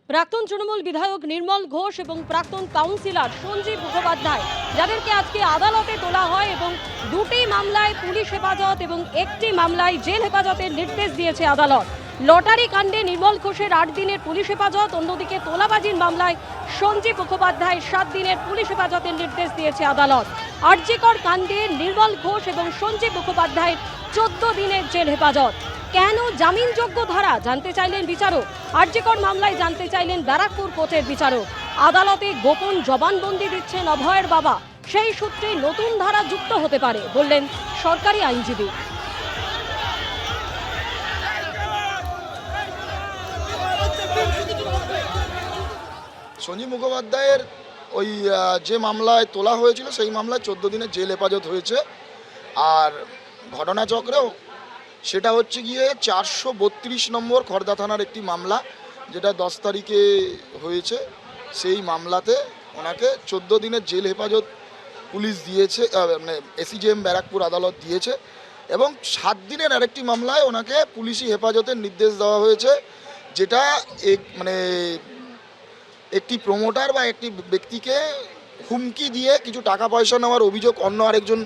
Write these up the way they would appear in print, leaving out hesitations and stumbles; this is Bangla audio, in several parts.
প্রাক্তন তৃণমূল বিধায়ক নির্মল ঘোষ এবং প্রাক্তন কাউন্সিলর সঞ্জীব মুখোপাধ্যায়, যাদেরকে আজকে আদালতে তোলা হয় এবং দুটি মামলায় পুলিশ হেফাজত এবং একটি মামলায় জেল হেফাজতের নির্দেশ দিয়েছে আদালত। লটারি কাণ্ডে নির্মল ঘোষের 8 দিনের পুলিশ হেফাজত, অন্যদিকে তোলাবাজির মামলায় সঞ্জীব মুখোপাধ্যায় 7 দিনের পুলিশ হেফাজতের নির্দেশ দিয়েছে আদালত। আরজিকর কাণ্ডে নির্মল ঘোষ এবং সঞ্জীব মুখোপাধ্যায়ের 14 দিনের জেল হেফাজত। কেন জামিনযোগ্য ধারা জানতে চাইলেন বিচারক। আরজিকর মামলায় জানতে চাইলেন ব্যারাকপুর কোর্টের বিচারক। আদালতে গোপন জবানবন্দি দিচ্ছেন অভয়ের বাবা, সেই সূত্রে নতুন ধারা যুক্ত হতে পারে বললেন সরকারি আইনজীবী। সঞ্জীব মুখোপাধ্যায়ের ওই যে মামলায় তোলা হয়েছিল সেই মামলায় 14 দিনের জেল হেফাজত হয়েছে। আর ঘটনাচক্রেও সেটা হচ্ছে গিয়ে 432 নম্বর খড়দা থানার একটি মামলা, যেটা 10 তারিখে হয়েছে। সেই মামলাতে ওনাকে 14 দিনের জেল হেফাজত পুলিশ দিয়েছে, মানে এসিজেএম ব্যারাকপুর আদালত দিয়েছে। এবং 7 দিনের আরেকটি মামলায় ওনাকে পুলিশি হেফাজতের নির্দেশ দেওয়া হয়েছে, যেটা একটি প্রমোটার বা একটি ব্যক্তিকে হুমকি দিয়ে কিছু টাকা পয়সা নেওয়ার অভিযোগ অন্য আরেকজন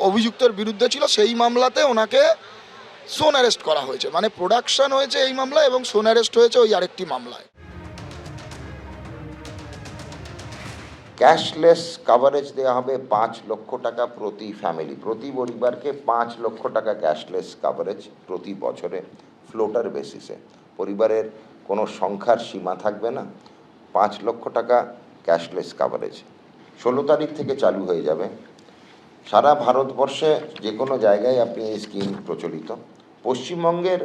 অভিযুক্তের বিরুদ্ধে ছিল। সেই মামলাতে ওনাকে সোন অ্যারেস্ট করা হয়েছে, মানে প্রোডাকশন হয়েছে এই মামলায় এবং সোন অ্যারেস্ট হয়েছে ওই আরেকটি মামলায়। ক্যাশলেস কভারেজ দেওয়া হবে 5 লক্ষ টাকা প্রতি ফ্যামিলি, প্রতি পরিবারকে 5 লক্ষ টাকা ক্যাশলেস কভারেজ প্রতি বছরে ফ্লোটার বেসিসে। পরিবারের কোনো সংখ্যার সীমা থাকবে না, 5 লক্ষ টাকা ক্যাশলেস কভারেজ 16 তারিখ থেকে চালু হয়ে যাবে। সারা ভারতবর্ষে যে কোনো জায়গায় আপনি এই স্কিম প্রচলিত। পশ্চিমবঙ্গের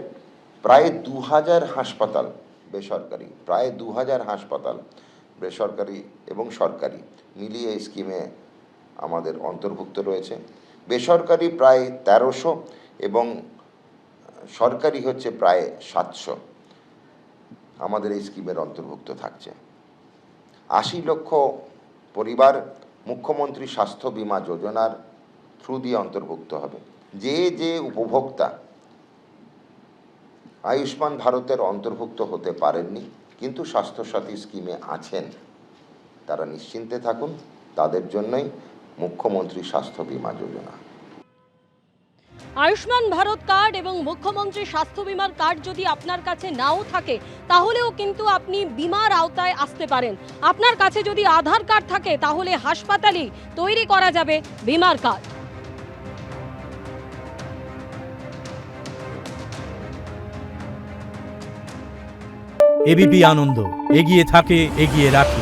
প্রায় 2000 হাসপাতাল বেসরকারি, প্রায় 2000 হাসপাতাল বেসরকারি এবং সরকারি মিলিয়ে এই স্কিমে আমাদের অন্তর্ভুক্ত রয়েছে। বেসরকারি প্রায় 1300 এবং সরকারি হচ্ছে প্রায় 700 আমাদের এই স্কিমের অন্তর্ভুক্ত থাকছে। 80 লক্ষ পরিবার মুখ্যমন্ত্রী স্বাস্থ্য বীমা যোজনার থ্রু দিয়ে অন্তর্ভুক্ত হবে। যে উপভোক্তা আয়ুষ্মান ভারতের অন্তর্ভুক্ত হতে পারেননি কিন্তু স্বাস্থ্যসাথী স্কিমে আছেন, তারা নিশ্চিন্তে থাকুন, তাদের জন্যই মুখ্যমন্ত্রী স্বাস্থ্য বীমা যোজনা। আয়ুষ্মান ভারত কার্ড এবং মুখ্যমন্ত্রী স্বাস্থ্য বিমার কার্ড যদি আপনার কাছে নাও থাকে, তাহলেও কিন্তু আপনি বিমার আওতায় আসতে পারেন। আপনার কাছে যদি আধার কার্ড থাকে, তাহলে হাসপাতালেই তৈরি করা যাবে বিমার কার্ড। এবিপি আনন্দ, এগিয়ে থাকে, এগিয়ে রাখে।